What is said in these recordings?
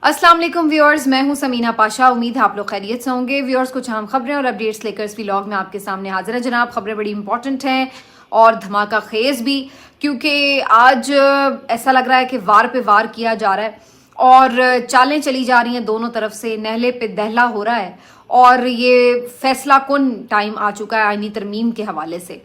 अस्सलाम वालेकुम व्यूअर्स, मैं हूं समीना पाशा। उम्मीद है आप लोग खैरियत से होंगे। व्यूअर्स, कुछ अहम खबरें और अपडेट्स लेकर इस व्लॉग में आपके सामने हाजिर है जनाब। खबरें बड़ी इंपॉर्टेंट हैं और धमाका खेज भी, क्योंकि आज ऐसा लग रहा है कि वार पे वार किया जा रहा है और चालें चली जा रही हैं दोनों तरफ से, नहले पे दहला हो रहा है और ये फैसला कुन टाइम आ चुका है आईनी तरमीम के हवाले से।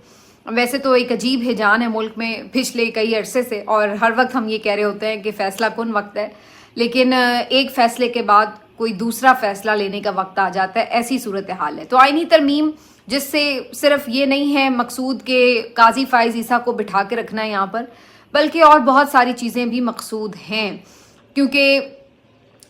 वैसे तो एक अजीब हिजान है मुल्क में पिछले कई अरसे से और हर वक्त हम ये कह रहे होते हैं कि फैसला कुन वक्त है, लेकिन एक फैसले के बाद कोई दूसरा फैसला लेने का वक्त आ जाता है, ऐसी सूरत हाल है। तो आईनी तरमीम, जिससे सिर्फ ये नहीं है मकसूद के काजी फाइज ईसा को बिठा के रखना है यहाँ पर, बल्कि और बहुत सारी चीज़ें भी मकसूद हैं, क्योंकि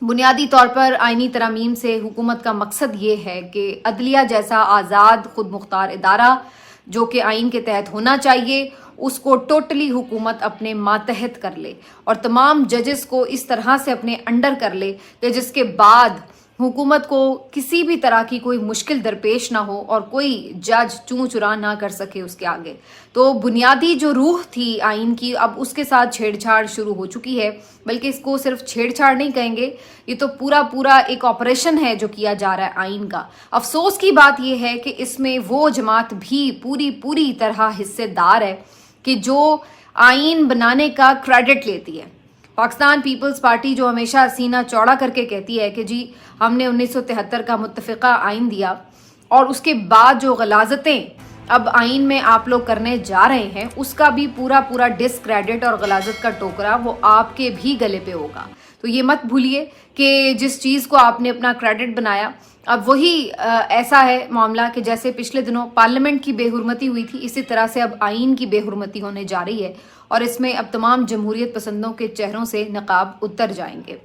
बुनियादी तौर पर आईनी तरमीम से हुकूमत का मकसद ये है कि अदलिया जैसा आज़ाद खुद मुख्तार इदारा जो कि आइन के तहत होना चाहिए, उसको टोटली हुकूमत अपने मातहत कर ले और तमाम जजेस को इस तरह से अपने अंडर कर ले कि जिसके बाद हुकूमत को किसी भी तरह की कोई मुश्किल दरपेश ना हो और कोई जज चूं चुरा ना कर सके उसके आगे। तो बुनियादी जो रूह थी आइन की, अब उसके साथ छेड़छाड़ शुरू हो चुकी है। बल्कि इसको सिर्फ छेड़छाड़ नहीं कहेंगे, ये तो पूरा एक ऑपरेशन है जो किया जा रहा है आइन का। अफसोस की बात यह है कि इसमें वो जमात भी पूरी तरह हिस्सेदार है कि जो आइन बनाने का क्रेडिट लेती है। पाकिस्तान पीपल्स पार्टी जो हमेशा सीना चौड़ा करके कहती है कि जी हमने 1973 का मुत्तफ़िका आइन दिया और उसके बाद जो गलाजतें अब आइन में आप लोग करने जा रहे हैं, उसका भी पूरा डिसक्रेडिट और गलाजत का टोकरा वो आपके भी गले पे होगा। तो ये मत भूलिए कि जिस चीज़ को आपने अपना क्रेडिट बनाया, अब वही ऐसा है मामला कि जैसे पिछले दिनों पार्लियामेंट की बेहुरमती हुई थी, इसी तरह से अब आइन की बेहुरमती होने जा रही है और इसमें अब तमाम जमहूरियत पसंदों के चेहरों से नकाब उतर जाएंगे।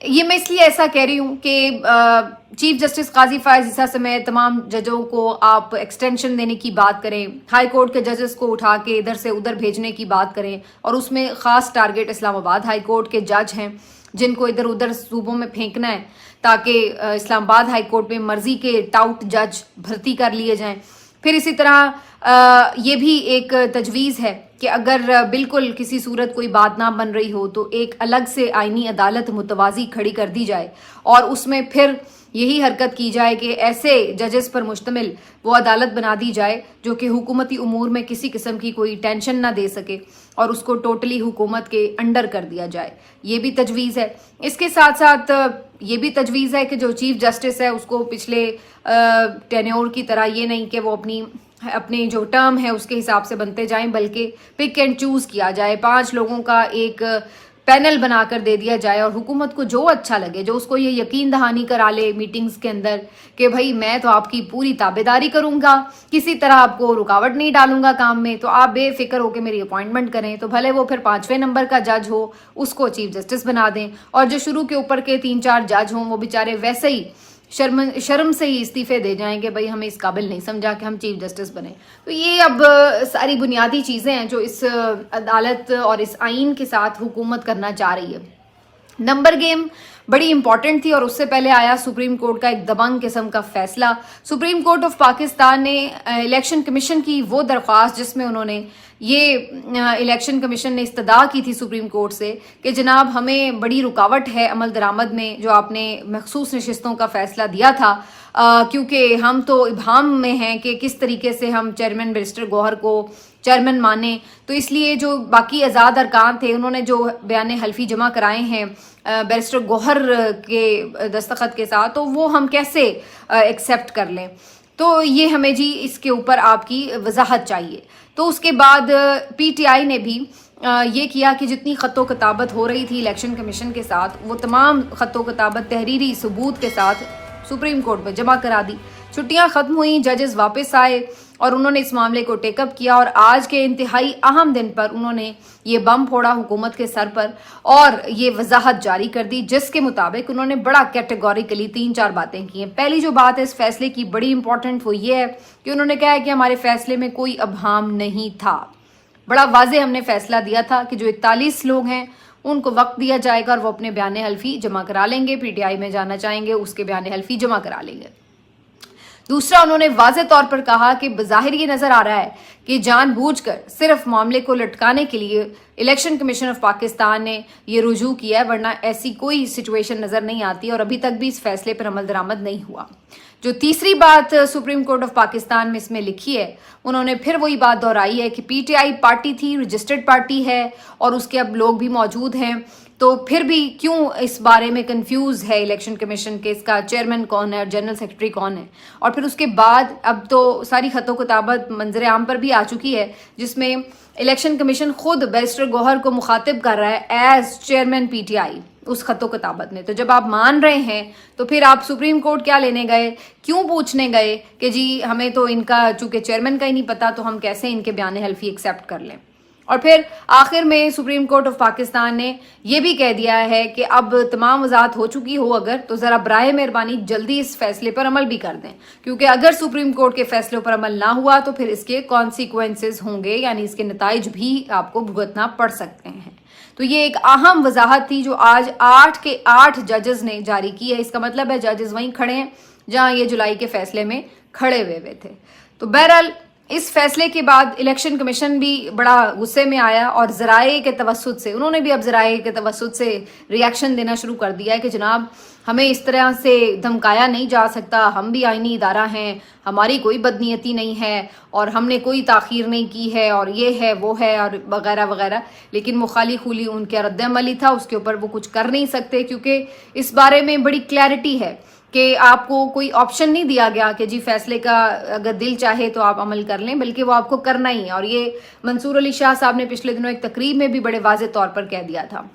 ये मैं इसलिए ऐसा कह रही हूँ कि चीफ जस्टिस काजी फायज ईसा समेत तमाम जजों को आप एक्सटेंशन देने की बात करें, हाई कोर्ट के जजेस को उठा के इधर से उधर भेजने की बात करें, और उसमें ख़ास टारगेट इस्लामाबाद हाई कोर्ट के जज हैं जिनको इधर उधर सूबों में फेंकना है ताकि इस्लामाबाद हाई कोर्ट में मर्जी के टाउट जज भर्ती कर लिए जाएं। फिर इसी तरह ये भी एक तजवीज़ है कि अगर बिल्कुल किसी सूरत कोई बात ना बन रही हो तो एक अलग से आईनी अदालत मुतवाज़ी खड़ी कर दी जाए और उसमें फिर यही हरकत की जाए कि ऐसे जजेस पर मुश्तमिल वो अदालत बना दी जाए जो कि हुकूमती उमूर में किसी किस्म की कोई टेंशन ना दे सके और उसको टोटली हुकूमत के अंडर कर दिया जाए। ये भी तजवीज़ है। इसके साथ साथ ये भी तजवीज़ है कि जो चीफ जस्टिस है उसको पिछले टेन्योर की तरह ये नहीं कि वो अपने जो टर्म है उसके हिसाब से बनते जाएं, बल्कि पिक एंड चूज़ किया जाए। 5 लोगों का एक पैनल बनाकर दे दिया जाए और हुकूमत को जो अच्छा लगे, जो उसको ये यकीन दहानी करा ले मीटिंग्स के अंदर कि भाई मैं तो आपकी पूरी ताबेदारी करूंगा, किसी तरह आपको रुकावट नहीं डालूंगा काम में, तो आप बेफिक्र होकर मेरी अपॉइंटमेंट करें। तो भले वो फिर 5वें नंबर का जज हो, उसको चीफ जस्टिस बना दें, और जो शुरू के ऊपर के 3-4 जज हों वो बेचारे वैसे ही शर्म से ही इस्तीफे दे जाएंगे, भाई हमें इस काबिल नहीं समझा कि हम चीफ जस्टिस बने। तो ये अब सारी बुनियादी चीज़ें हैं जो इस अदालत और इस आइन के साथ हुकूमत करना चाह रही है। नंबर गेम बड़ी इंपॉर्टेंट थी और उससे पहले आया सुप्रीम कोर्ट का एक दबंग किस्म का फैसला। सुप्रीम कोर्ट ऑफ पाकिस्तान ने इलेक्शन कमीशन की वो दरख्वास्त जिसमें उन्होंने ये इलेक्शन कमीशन ने इस्तदा की थी सुप्रीम कोर्ट से कि जनाब हमें बड़ी रुकावट है अमल दरामद में जो आपने मखसूस नशिस्तों का फैसला दिया था, क्योंकि हम तो इब्हाम में हैं कि किस तरीके से हम चेयरमैन बैरिस्टर गौहर को चेयरमैन माने, तो इसलिए जो बाकी आज़ाद अरकान थे उन्होंने जो बयान हल्फी जमा कराए हैं बैरिस्टर गौहर के दस्तखत के साथ, तो वो हम कैसे एक्सेप्ट कर लें। तो ये हमें जी इसके ऊपर आपकी वजाहत चाहिए। तो उसके बाद पीटीआई ने भी ये किया कि जितनी ख़तो किताबत हो रही थी इलेक्शन कमीशन के साथ, वो तमाम ख़तो किताबत तहरीरी सबूत के साथ सुप्रीम कोर्ट में जमा करा दी। छुट्टियां ख़त्म हुई, जजेस वापस आए और उन्होंने इस मामले को टेकअप किया और आज के इंतहाई अहम दिन पर उन्होंने ये बम फोड़ा हुकूमत के सर पर और ये वजाहत जारी कर दी, जिसके मुताबिक उन्होंने बड़ा कैटेगोरिकली 3-4 बातें की हैं। पहली जो बात है इस फैसले की बड़ी इंपॉर्टेंट, वो ये है कि उन्होंने कहा है कि हमारे फैसले में कोई अबहाम नहीं था। बड़ा वाजे हमने फैसला दिया था कि जो 41 लोग हैं उनको वक्त दिया जाएगा और वो अपने बयान हल्फी जमा करा लेंगे, पीटीआई में जाना चाहेंगे उसके बयान हल्फी जमा करा लेंगे। दूसरा, उन्होंने वाज़ेह तौर पर कहा कि बज़ाहिर ये नजर आ रहा है कि जानबूझकर सिर्फ मामले को लटकाने के लिए इलेक्शन कमीशन ऑफ पाकिस्तान ने ये रुजू किया है, वरना ऐसी कोई सिचुएशन नजर नहीं आती और अभी तक भी इस फैसले पर अमल दरामद नहीं हुआ। जो तीसरी बात सुप्रीम कोर्ट ऑफ पाकिस्तान में इसमें लिखी है, उन्होंने फिर वही बात दोहराई है कि पीटीआई पार्टी थी, रजिस्टर्ड पार्टी है और उसके अब लोग भी मौजूद हैं, तो फिर भी क्यों इस बारे में कंफ्यूज है इलेक्शन कमीशन के इसका चेयरमैन कौन है और जनरल सेक्रेटरी कौन है। और फिर उसके बाद अब तो सारी खतो किताबत मंजर आम पर भी आ चुकी है, जिसमें इलेक्शन कमीशन खुद बैरिस्टर गौहर को मुखातिब कर रहा है एज चेयरमैन पीटीआई उस खतो किताबत में। तो जब आप मान रहे हैं तो फिर आप सुप्रीम कोर्ट क्या लेने गए, क्यों पूछने गए कि जी हमें तो इनका चूंकि चेयरमैन का ही नहीं पता तो हम कैसे इनके बयान हल्फी एक्सेप्ट कर लें। और फिर आखिर में सुप्रीम कोर्ट ऑफ पाकिस्तान ने यह भी कह दिया है कि अब तमाम वजाहत हो चुकी हो अगर, तो ज़रा बराए मेहरबानी जल्दी इस फैसले पर अमल भी कर दें, क्योंकि अगर सुप्रीम कोर्ट के फैसलों पर अमल ना हुआ तो फिर इसके कॉन्सिक्वेंसेस होंगे, यानी इसके नताइज भी आपको भुगतना पड़ सकते हैं। तो ये एक अहम वजाहत थी जो आज 8 के 8 जजेस ने जारी की है। इसका मतलब है जजेस वहीं खड़े हैं जहां ये जुलाई के फैसले में खड़े हुए थे। तो बहरहाल इस फैसले के बाद इलेक्शन कमीशन भी बड़ा गुस्से में आया और ज़राए के तवस्सुत से उन्होंने भी अब ज़राए के तवस्सुत से रिएक्शन देना शुरू कर दिया है कि जनाब हमें इस तरह से धमकाया नहीं जा सकता, हम भी आईनी इदारा हैं, हमारी कोई बदनीयती नहीं है और हमने कोई ताख़ीर नहीं की है और ये है वो है और वगैरह वगैरह। लेकिन वो खाली खुली उनका रद्द-ए-अमल था, उसके ऊपर वो कुछ कर नहीं सकते, क्योंकि इस बारे में बड़ी क्लैरिटी है कि आपको कोई ऑप्शन नहीं दिया गया कि जी फैसले का अगर दिल चाहे तो आप अमल कर लें, बल्कि वो आपको करना ही है। और ये मंसूर अली शाह साहब ने पिछले दिनों एक तकरीब में भी बड़े वाज़ेह तौर पर कह दिया था।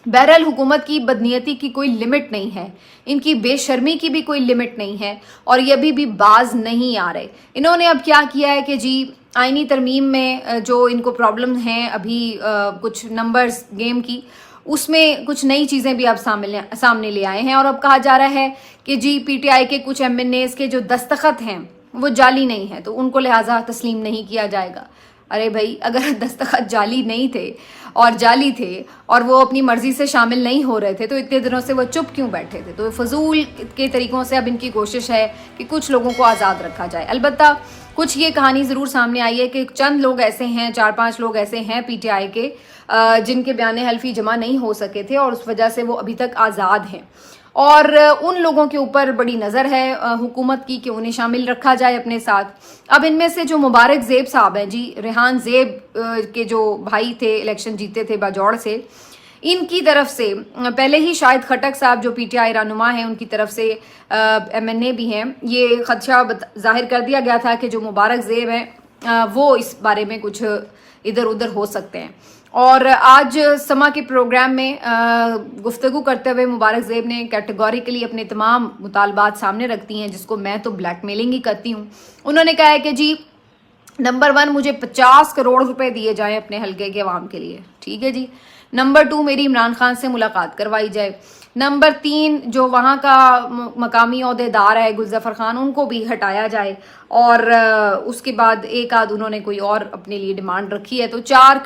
बहरहाल हुकूमत की बदनीयती की कोई लिमिट नहीं है, इनकी बेशर्मी की भी कोई लिमिट नहीं है और ये अभी भी बाज नहीं आ रहे। इन्होंने अब क्या किया है कि जी आईनी तरमीम में जो इनको प्रॉब्लम हैं अभी कुछ नंबर्स गेम की, उसमें कुछ नई चीज़ें भी अब सामने ले आए हैं और अब कहा जा रहा है कि जी पीटीआई के कुछ एमएनएस के जो दस्तखत हैं वो जाली नहीं है, तो उनको लिहाजा तस्लीम नहीं किया जाएगा। अरे भाई, अगर दस्तखत जाली नहीं थे और जाली थे और वो अपनी मर्जी से शामिल नहीं हो रहे थे तो इतने दिनों से वो चुप क्यों बैठे थे? तो फजूल के तरीक़ों से अब इनकी कोशिश है कि कुछ लोगों को आज़ाद रखा जाए। अलबत्ता कुछ ये कहानी ज़रूर सामने आई है कि चंद लोग ऐसे हैं, 4-5 लोग ऐसे हैं पीटीआई के जिनके बयान हल्फी जमा नहीं हो सके थे और उस वजह से वो अभी तक आज़ाद हैं और उन लोगों के ऊपर बड़ी नज़र है हुकूमत की कि उन्हें शामिल रखा जाए अपने साथ। अब इनमें से जो मुबारक ज़ेब साहब हैं जी, रेहान ज़ेब के जो भाई थे, इलेक्शन जीते थे बाजौड़ से, इनकी तरफ से पहले ही शाहिद खटक साहब जो पीटीआई रहनुमा हैं उनकी तरफ से एमएनए भी हैं, ये खदशा जाहिर कर दिया गया था कि जो मुबारक ज़ेब हैं वो इस बारे में कुछ इधर उधर हो सकते हैं। और आज समा के प्रोग्राम में गुफ्तगू करते हुए मुबारक ज़ेब ने कैटेगोरिकली अपने तमाम मुतालबात सामने रखती हैं, जिसको मैं तो ब्लैकमेलिंग ही करती हूँ। उन्होंने कहा है कि जी नंबर 1 मुझे 50 करोड़ रुपए दिए जाएं अपने हलके के अवाम के लिए, ठीक है जी। नंबर 2 मेरी इमरान खान से मुलाकात करवाई जाए। नंबर 3 जो वहाँ का मकामी ओहदेदार है गुलज़फ़र खान, उनको भी हटाया जाए। और उसके बाद एक आध उन्होंने कोई और अपने लिए डिमांड रखी है, तो 4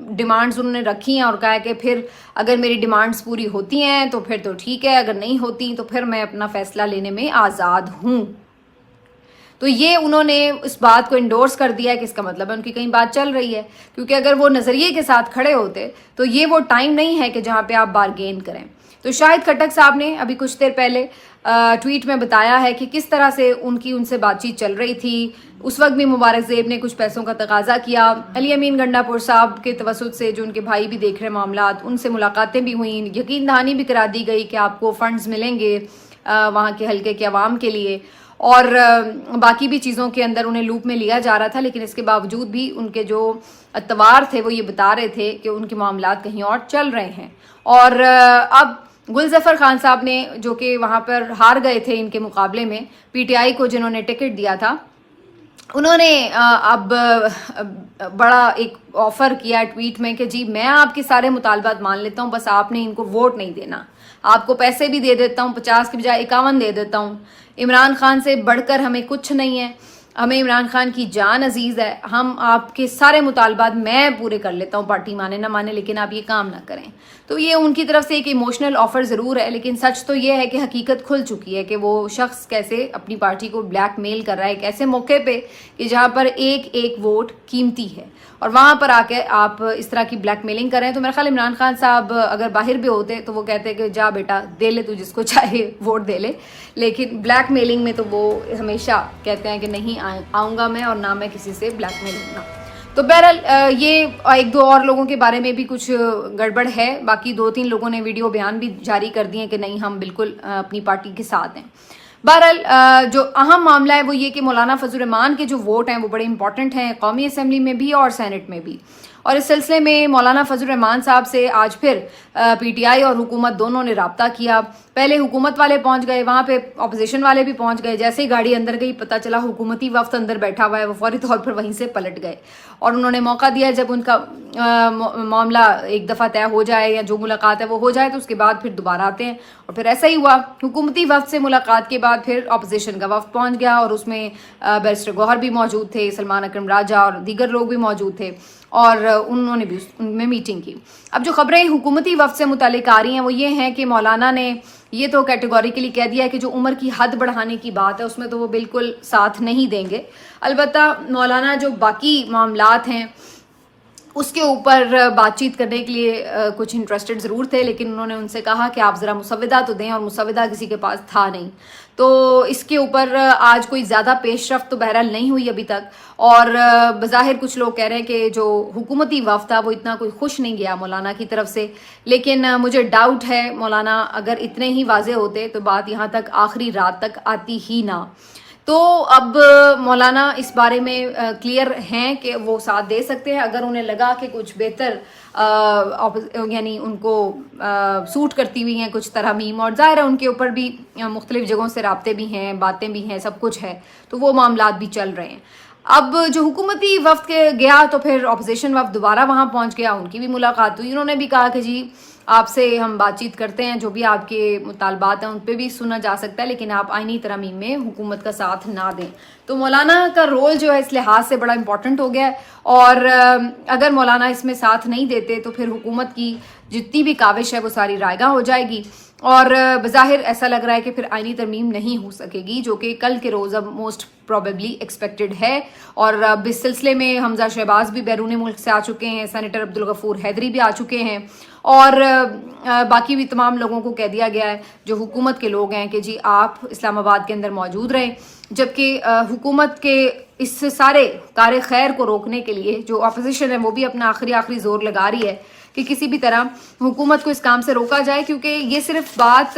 डिमांड्स उन्होंने रखी हैं और कहा है कि फिर अगर मेरी डिमांड्स पूरी होती हैं तो फिर तो ठीक है, अगर नहीं होती तो फिर मैं अपना फैसला लेने में आज़ाद हूँ। तो ये उन्होंने इस बात को इंडोर्स कर दिया है कि इसका मतलब है उनकी कहीं बात चल रही है, क्योंकि अगर वो नज़रिए के साथ खड़े होते तो ये वो टाइम नहीं है कि जहाँ पे आप बारगेन करें। तो शाहिद खटक साहब ने अभी कुछ देर पहले ट्वीट में बताया है कि किस तरह से उनसे बातचीत चल रही थी। उस वक्त भी मुबारक ज़ेब ने कुछ पैसों का तकाजा किया। अली अमीन गंडापुर साहब के तवसुत से जो उनके भाई भी देख रहे मामलात, उनसे मुलाकातें भी हुई, यकीन दहानी भी करा दी गई कि आपको फंड्स मिलेंगे वहाँ के हल्के के अवाम के लिए, और बाकी भी चीज़ों के अंदर उन्हें लूप में लिया जा रहा था। लेकिन इसके बावजूद भी उनके जो अतवार थे वो ये बता रहे थे कि उनके मामलात कहीं और चल रहे हैं। और अब गुलज़फ़र खान साहब ने, जो कि वहाँ पर हार गए थे इनके मुकाबले में, पीटीआई को जिन्होंने टिकट दिया था, उन्होंने अब बड़ा एक ऑफ़र किया ट्वीट में कि जी मैं आपके सारे मुतालबात मान लेता हूँ, बस आपने इनको वोट नहीं देना, आपको पैसे भी दे देता हूँ, 50 के बजाय 51 दे देता हूँ, इमरान खान से बढ़कर हमें कुछ नहीं है, ہمیں عمران خان کی جان عزیز ہے, ہم آپ کے سارے مطالبات میں پورے کر لیتا ہوں, پارٹی مانے نہ مانے, لیکن آپ یہ کام نہ کریں. تو یہ ان کی طرف سے ایک ایموشنل آفر ضرور ہے, لیکن سچ تو یہ ہے کہ حقیقت کھل چکی ہے کہ وہ شخص کیسے اپنی پارٹی کو بلیک میل کر رہا ہے ایک ایسے موقع پہ کہ جہاں پر ایک ایک ووٹ قیمتی ہے, اور وہاں پر آ کے آپ اس طرح کی بلیک میلنگ کر رہے ہیں. تو میرا خیال عمران خان صاحب اگر باہر بھی ہوتے تو وہ کہتے کہ جا بیٹا دے لے, تو جس کو چاہے ووٹ دے لے, لیکن بلیک میلنگ میں تو وہ ہمیشہ کہتے ہیں کہ نہیں آؤں گا میں, اور نہ میں کسی سے بلیک میل ہوں گا. تو بہرحال یہ ایک دو اور لوگوں کے بارے میں بھی کچھ گڑبڑ ہے, باقی 2-3 لوگوں نے ویڈیو بیان بھی جاری کر دیے کہ نہیں ہم بالکل اپنی پارٹی کے ساتھ ہیں. بہرحال جو اہم معاملہ ہے وہ یہ کہ مولانا فضل الرحمان کے جو ووٹ ہیں وہ بڑے امپورٹنٹ ہیں قومی اسمبلی میں بھی اور سینٹ میں بھی, اور اس سلسلے میں مولانا فضل الرحمان صاحب سے آج پھر پی ٹی آئی اور حکومت دونوں نے رابطہ کیا. پہلے حکومت والے پہنچ گئے, وہاں پہ اپوزیشن والے بھی پہنچ گئے. جیسے ہی گاڑی اندر گئی پتہ چلا حکومتی وفد اندر بیٹھا ہوا ہے, وہ فوری طور پر وہیں سے پلٹ گئے, اور انہوں نے موقع دیا جب ان کا معاملہ ایک دفعہ طے ہو جائے یا جو ملاقات ہے وہ ہو جائے تو اس کے بعد پھر دوبارہ آتے ہیں. اور پھر ایسا ہی ہوا, حکومتی وفد سے ملاقات کے بعد پھر اپوزیشن کا وفد پہنچ گیا, اور اس میں بیرسٹر گوہر بھی موجود تھے, سلمان اکرم راجہ اور دیگر لوگ بھی موجود تھے, اور انہوں نے بھی ان میں میٹنگ کی. اب جو خبریں حکومتی وفد سے متعلق آ رہی ہیں وہ یہ ہیں کہ مولانا نے یہ تو کیٹیگوریکلی کہہ دیا ہے کہ جو عمر کی حد بڑھانے کی بات ہے اس میں تو وہ بالکل ساتھ نہیں دیں گے. البتہ مولانا جو باقی معاملات ہیں اس کے اوپر بات چیت کرنے کے لیے کچھ انٹرسٹڈ ضرور تھے, لیکن انہوں نے ان سے کہا کہ آپ ذرا مسودہ تو دیں, اور مسودہ کسی کے پاس تھا نہیں. تو اس کے اوپر آج کوئی زیادہ پیش رفت تو بہرحال نہیں ہوئی ابھی تک, اور بظاہر کچھ لوگ کہہ رہے ہیں کہ جو حکومتی وفد تھا وہ اتنا کوئی خوش نہیں گیا مولانا کی طرف سے, لیکن مجھے ڈاؤٹ ہے مولانا اگر اتنے ہی واضح ہوتے تو بات یہاں تک آخری رات تک آتی ہی نہ. تو اب مولانا اس بارے میں کلیئر ہیں کہ وہ ساتھ دے سکتے ہیں اگر انہیں لگا کہ کچھ بہتر یعنی ان کو سوٹ کرتی ہوئی ہیں کچھ ترامیم, اور ظاہر ہے ان کے اوپر بھی مختلف جگہوں سے رابطے بھی ہیں, باتیں بھی ہیں, سب کچھ ہے, تو وہ معاملات بھی چل رہے ہیں. اب جو حکومتی وفد کے گیا تو پھر اپوزیشن وفد دوبارہ وہاں پہنچ گیا, ان کی بھی ملاقات ہوئی. انہوں نے بھی کہا کہ جی آپ سے ہم بات چیت کرتے ہیں, جو بھی آپ کے مطالبات ہیں ان پہ بھی سنا جا سکتا ہے, لیکن آپ آئینی ترامیم میں حکومت کا ساتھ نہ دیں. تو مولانا کا رول جو ہے اس لحاظ سے بڑا امپورٹنٹ ہو گیا ہے, اور اگر مولانا اس میں ساتھ نہیں دیتے تو پھر حکومت کی جتنی بھی کاوش ہے وہ ساری رائگاں ہو جائے گی, اور بظاہر ایسا لگ رہا ہے کہ پھر آئینی ترمیم نہیں ہو سکے گی, جو کہ کل کے روز اب موسٹ پروبیبلی ایکسپیکٹڈ ہے. اور اب اس سلسلے میں حمزہ شہباز بھی بیرون ملک سے آ چکے ہیں, سینیٹر عبدالغفور حیدری بھی آ چکے ہیں, اور باقی بھی تمام لوگوں کو کہہ دیا گیا ہے جو حکومت کے لوگ ہیں کہ جی آپ اسلام آباد کے اندر موجود رہیں, جبکہ حکومت کے اس سارے کار خیر کو روکنے کے لیے جو اپوزیشن ہے وہ بھی اپنا آخری زور لگا رہی ہے کہ کسی بھی طرح حکومت کو اس کام سے روکا جائے, کیونکہ یہ صرف بات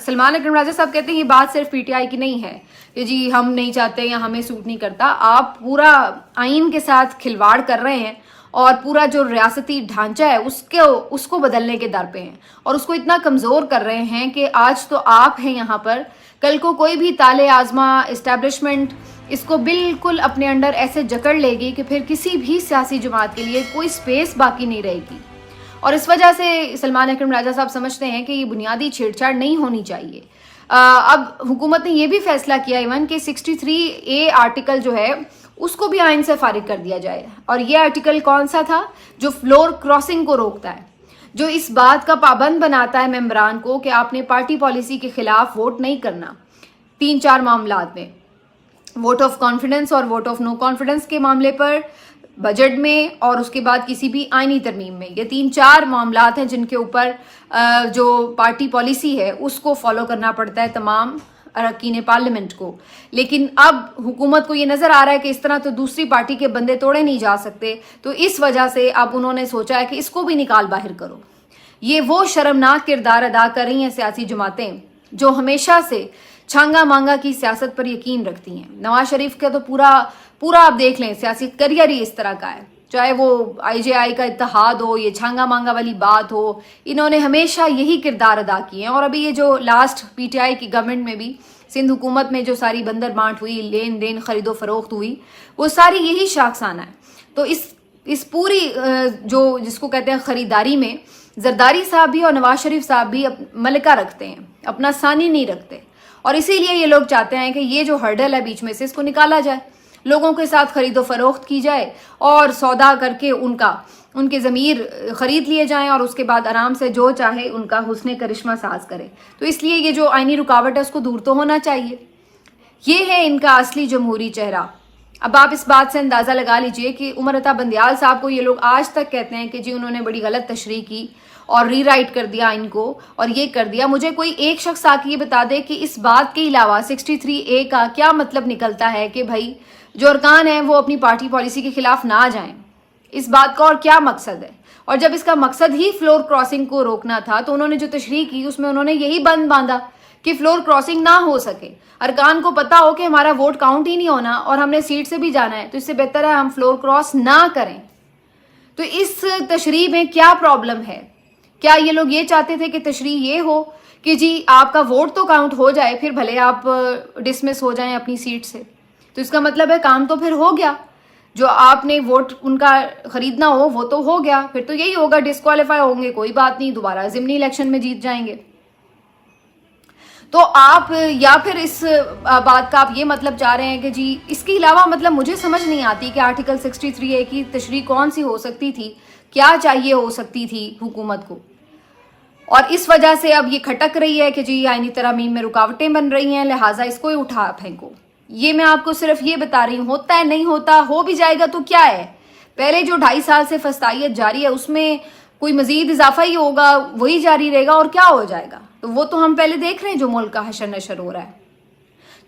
سلمان اکرم راجہ صاحب کہتے ہیں یہ بات صرف پی ٹی آئی کی نہیں ہے کہ جی ہم نہیں چاہتے یا ہمیں سوٹ نہیں کرتا, آپ پورا آئین کے ساتھ کھلواڑ کر رہے ہیں, اور پورا جو ریاستی ڈھانچہ ہے اس کو بدلنے کے در پہ ہیں, اور اس کو اتنا کمزور کر رہے ہیں کہ آج تو آپ ہیں یہاں پر, کل کو کوئی بھی تالے آزما اسٹیبلشمنٹ اس کو بالکل اپنے انڈر ایسے جکڑ لے گی کہ پھر کسی بھی سیاسی جماعت کے لیے کوئی سپیس باقی نہیں رہے گی. اور اس وجہ سے سلمان اکرم راجہ صاحب سمجھتے ہیں کہ یہ بنیادی چھیڑ چھاڑ نہیں ہونی چاہیے. اب حکومت نے یہ بھی فیصلہ کیا ایون کہ 63A آرٹیکل جو ہے اس کو بھی آئین سے فارغ کر دیا جائے, اور یہ آرٹیکل کون سا تھا جو فلور کراسنگ کو روکتا ہے, جو اس بات کا پابند بناتا ہے ممبران کو کہ آپ نے پارٹی پالیسی کے خلاف ووٹ نہیں کرنا 3-4 معاملات میں, ووٹ آف کانفیڈنس اور ووٹ آف نو کانفیڈنس کے معاملے پر, بجٹ میں, اور اس کے بعد کسی بھی آئینی ترمیم میں. یہ 3-4 معاملات ہیں جن کے اوپر جو پارٹی پالیسی ہے اس کو فالو کرنا پڑتا ہے تمام اراکین پارلیمنٹ کو. لیکن اب حکومت کو یہ نظر آ رہا ہے کہ اس طرح تو دوسری پارٹی کے بندے توڑے نہیں جا سکتے, تو اس وجہ سے اب انہوں نے سوچا ہے کہ اس کو بھی نکال باہر کرو. یہ وہ شرمناک کردار ادا کر رہی ہیں سیاسی جماعتیں جو ہمیشہ سے چھانگا مانگا کی سیاست پر یقین رکھتی ہیں. نواز شریف کا تو پورا آپ دیکھ لیں سیاسی کریئر ہی اس طرح کا ہے, چاہے وہ IJI کا اتحاد ہو, یہ چھانگا مانگا والی بات ہو, انہوں نے ہمیشہ یہی کردار ادا کیے ہیں. اور ابھی یہ جو لاسٹ PTI کی گورنمنٹ میں بھی سندھ حکومت میں جو ساری بندر بانٹ ہوئی, لین دین خرید و فروخت ہوئی, وہ ساری یہی شاخسانہ ہے. تو اس پوری جو جس کو کہتے ہیں خریداری میں زرداری صاحب بھی اور نواز شریف صاحب بھی ملکہ رکھتے ہیں, اپنا ثانی نہیں رکھتے, اور اسی لیے یہ لوگ چاہتے ہیں کہ یہ جو ہرڈل ہے بیچ میں سے اس کو نکالا جائے. लोगों के साथ खरीदो फरोख्त की जाए और सौदा करके उनके ज़मीर ख़रीद लिए जाएं और उसके बाद आराम से जो चाहे उनका हुस्न करिश्मा साज करे। तो इसलिए ये जो आइनी रुकावट है उसको दूर तो होना चाहिए। ये है इनका असली जमहूरी चेहरा। अब आप इस बात से अंदाज़ा लगा लीजिए कि उमर अता बंदियाल साहब को ये लोग आज तक कहते हैं कि जी उन्होंने बड़ी गलत तशरीह की और रीराइट कर दिया इनको और ये कर दिया। मुझे कोई एक शख्स आके ये बता दे कि इस बात के अलावा 63A का क्या मतलब निकलता है कि भाई जो अरकान हैं वो अपनी पार्टी पॉलिसी के खिलाफ ना जाएं। इस बात का और क्या मकसद है? और जब इसका मकसद ही फ्लोर क्रॉसिंग को रोकना था तो उन्होंने जो तशरीह की उसमें उन्होंने यही बंद बांधा कि फ्लोर क्रॉसिंग ना हो सके। अरकान को पता हो कि हमारा वोट काउंट ही नहीं होना और हमने सीट से भी जाना है, तो इससे बेहतर है हम फ्लोर क्रॉस ना करें। तो इस तशरीह में क्या प्रॉब्लम है? क्या ये लोग ये चाहते थे कि तशरीह ये हो कि जी आपका वोट तो काउंट हो जाए, फिर भले आप डिसमिस हो जाएं अपनी सीट से? तो इसका मतलब है काम तो फिर हो गया, जो आपने वोट उनका खरीदना हो वो तो हो गया, फिर तो यही होगा डिस्क्वालीफाई होंगे, कोई बात नहीं, दोबारा ज़िमनी इलेक्शन में जीत जाएंगे। तो आप या फिर इस बात का आप ये मतलब चाह रहे हैं कि जी इसके अलावा मतलब मुझे समझ नहीं आती कि आर्टिकल 63A की तशरीह कौन सी हो सकती थी, क्या चाहिए हो सकती थी हुकूमत को, और इस वजह से अब ये खटक रही है कि जी आईनी तरमीम में रुकावटें बन रही हैं, लिहाजा इसको ही उठा फेंको। ये मैं आपको सिर्फ ये बता रही हूँ, होता है नहीं होता, हो भी जाएगा तो क्या है। पहले जो 2.5 साल से फस्तायत जारी है उसमें कोई मजीद इजाफा ही होगा, वही जारी रहेगा और क्या हो जाएगा। तो वो तो हम पहले देख रहे हैं जो मुल्क का हशर नशर हो रहा है।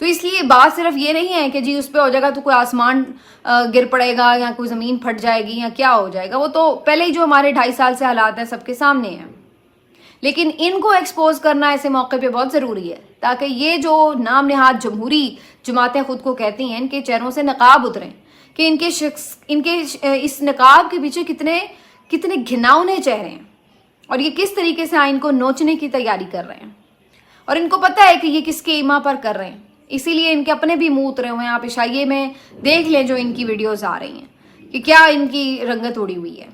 तो इसलिए बात सिर्फ ये नहीं है कि जी उस पर हो जाएगा तो कोई आसमान गिर पड़ेगा या कोई ज़मीन फट जाएगी या क्या हो जाएगा, वो तो पहले ही जो हमारे 2.5 साल से हालात हैं सबके सामने हैं। लेकिन इनको एक्सपोज करना ऐसे मौके पे बहुत ज़रूरी है ताकि ये जो नाम नहाद जमहूरी जमातें खुद को कहती हैं इनके चेहरों से नकाब उतरें कि इनके इस नकाब के पीछे कितने घिनौने चेहरे हैं और ये किस तरीके से आइन को नोचने की तैयारी कर रहे हैं। और इनको पता है कि ये किसके ईमा पर कर रहे हैं, इसीलिए इनके अपने भी मुंह उतरे हुए हैं। आप इशाइये में देख लें जो इनकी वीडियोस आ रही हैं कि क्या इनकी रंगत उड़ी हुई है।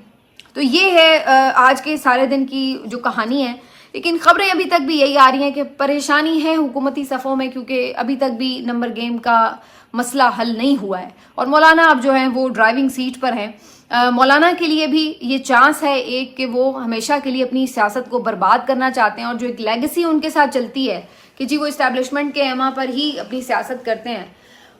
तो ये है आज के सारे दिन की जो कहानी है। लेकिन खबरें अभी तक भी यही आ रही हैं कि परेशानी है हुकूमती सफ़ों में, क्योंकि अभी तक भी नंबर गेम का मसला हल नहीं हुआ है और मौलाना अब जो है वो ड्राइविंग सीट पर हैं। मौलाना के लिए भी ये चांस है एक कि वो हमेशा के लिए अपनी सियासत को बर्बाद करना चाहते हैं और जो एक लेगेसी उनके साथ चलती है कि जी वो इस्टेब्लिशमेंट के एमा पर ही अपनी सियासत करते हैं,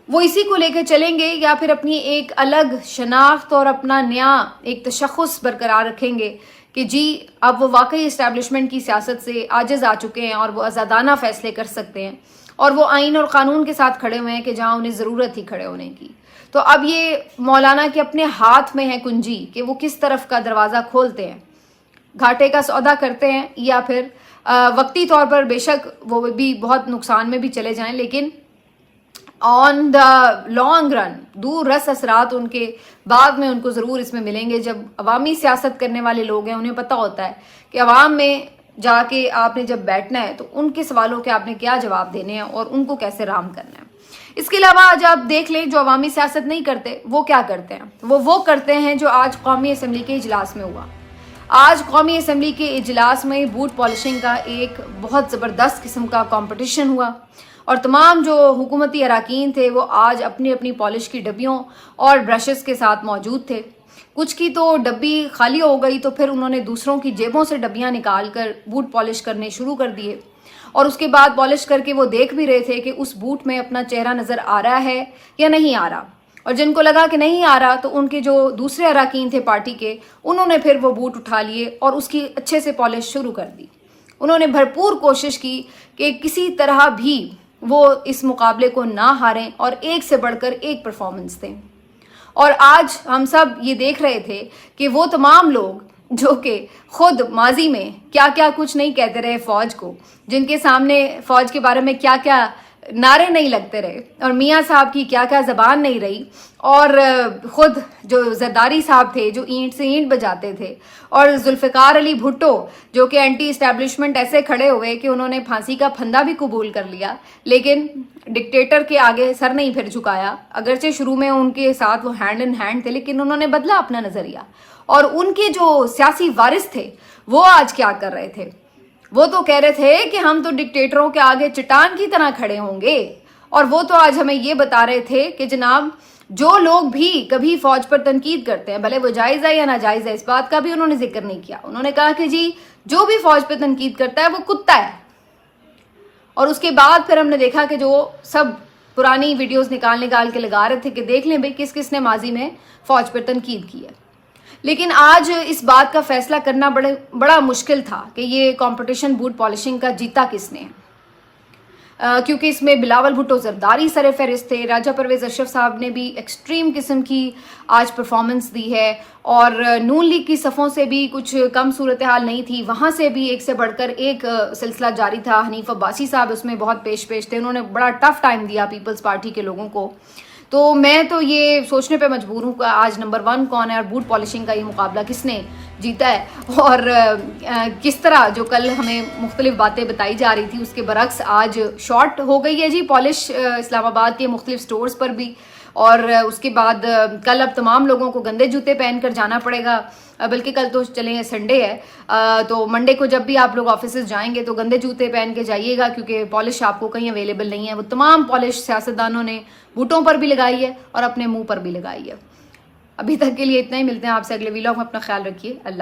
वो इसी को लेकर चलेंगे या फिर अपनी एक अलग शनाख्त और अपना नया एक तशख़्ख़ुस बरकरार रखेंगे कि जी अब वो वाकई इस्टेब्लिशमेंट की सियासत से आजिज़ आ चुके हैं और वो आज़ादाना फ़ैसले कर सकते हैं और वो आइन और क़ानून के साथ खड़े हुए हैं कि जहाँ उन्हें ज़रूरत थी खड़े होने की। तो अब ये मौलाना के अपने हाथ में है कुंजी कि वो किस तरफ का दरवाज़ा खोलते हैं, घाटे का सौदा करते हैं या फिर वक्ती तौर पर बेशक वो भी बहुत नुकसान में भी चले जाएं, लेकिन ऑन द लॉन्ग रन दूर रस असरात उनके बाद में उनको ज़रूर इसमें मिलेंगे। जब अवामी सियासत करने वाले लोग हैं उन्हें पता होता है कि अवाम में जाके आपने जब बैठना है तो उनके सवालों के आपने क्या जवाब देने हैं और उनको कैसे राम करना है। इसके अलावा आज आप देख लें जो अवामी सियासत नहीं करते वो क्या करते हैं, वो करते हैं जो आज कौमी असम्बली के इजलास में हुआ। आज कौमी असम्बली के इजलास में बूट पॉलिशिंग का एक बहुत ज़बरदस्त किस्म का कंपटीशन हुआ और तमाम जो हुकूमती अराकीन थे वो आज अपनी अपनी पॉलिश की डब्बियों और ब्रशेस के साथ मौजूद थे। कुछ की तो डब्बी खाली हो गई तो फिर उन्होंने दूसरों की जेबों से डब्बियाँ निकाल कर बूट पॉलिश करने शुरू कर दिए और उसके बाद पॉलिश करके वो देख भी रहे थे कि उस बूट में अपना चेहरा नज़र आ रहा है या नहीं आ रहा। और जिनको लगा कि नहीं आ रहा तो उनके जो दूसरे अराकीन थे पार्टी के, उन्होंने फिर वो बूट उठा लिए और उसकी अच्छे से पॉलिश शुरू कर दी। उन्होंने भरपूर कोशिश की कि किसी तरह भी वो इस मुकाबले को ना हारें और एक से बढ़कर एक परफॉर्मेंस दें। और आज हम सब ये देख रहे थे कि वो तमाम लोग जो कि खुद माजी में क्या क्या कुछ नहीं कहते रहे फौज को, जिनके सामने फौज के बारे में क्या क्या नारे नहीं लगते रहे और मियाँ साहब की क्या क्या ज़बान नहीं रही, और ख़ुद जो जरदारी साहब थे जो ईंट से ईंट बजाते थे, और जुल्फ़िकार अली भुट्टो जो कि एंटी इस्टेब्लिशमेंट ऐसे खड़े हुए कि उन्होंने फांसी का फंदा भी कबूल कर लिया लेकिन डिक्टेटर के आगे सर नहीं फिर झुकाया। अगरचे शुरू में उनके साथ वो हैंड इन हैंड थे लेकिन उन्होंने बदला अपना नज़रिया। और उनके जो सियासी वारिस थे वो आज क्या कर रहे थे, वो तो कह रहे थे कि हम तो डिक्टेटरों के आगे चट्टान की तरह खड़े होंगे, और वो तो आज हमें ये बता रहे थे कि जनाब جو لوگ بھی کبھی فوج پر تنقید کرتے ہیں, بھلے وہ جائز ہے یا ناجائز ہے, اس بات کا بھی انہوں نے ذکر نہیں کیا. انہوں نے کہا کہ جی جو بھی فوج پہ تنقید کرتا ہے وہ کتا ہے. اور اس کے بعد پھر ہم نے دیکھا کہ جو سب پرانی ویڈیوز نکال کے لگا رہے تھے کہ دیکھ لیں بھئی کس کس نے ماضی میں فوج پر تنقید کی ہے. لیکن آج اس بات کا فیصلہ کرنا بڑا مشکل تھا کہ یہ کمپٹیشن بوٹ پالشنگ کا جیتا کس نے, کیونکہ اس میں بلاول بھٹو زرداری سر فہرست تھے. راجہ پرویز اشرف صاحب نے بھی ایکسٹریم قسم کی آج پرفارمنس دی ہے, اور نون لیگ کی صفوں سے بھی کچھ کم صورتحال نہیں تھی, وہاں سے بھی ایک سے بڑھ کر ایک سلسلہ جاری تھا. حنیف عباسی صاحب اس میں بہت پیش تھے, انہوں نے بڑا ٹف ٹائم دیا پیپلز پارٹی کے لوگوں کو. تو میں تو یہ سوچنے پہ مجبور ہوں کہ آج نمبر 1 کون ہے اور بوٹ پالشنگ کا یہ مقابلہ کس نے جیتا ہے, اور کس طرح جو کل ہمیں مختلف باتیں بتائی جا رہی تھی اس کے برعکس آج شارٹ ہو گئی ہے جی پالش اسلام آباد کے مختلف سٹورز پر بھی. اور اس کے بعد کل اب تمام لوگوں کو گندے جوتے پہن کر جانا پڑے گا, بلکہ کل تو چلیں سنڈے ہے, تو منڈے کو جب بھی آپ لوگ آفیسز جائیں گے تو گندے جوتے پہن کے جائیے گا, کیونکہ پالش آپ کو کہیں اویلیبل نہیں ہے. وہ تمام پالش سیاستدانوں نے بوٹوں پر بھی لگائی ہے اور اپنے منہ پر بھی لگائی ہے. ابھی تک کے لیے اتنا ہی, ملتے ہیں آپ سے اگلے ویلاگ میں, اپنا خیال رکھیے. اللہ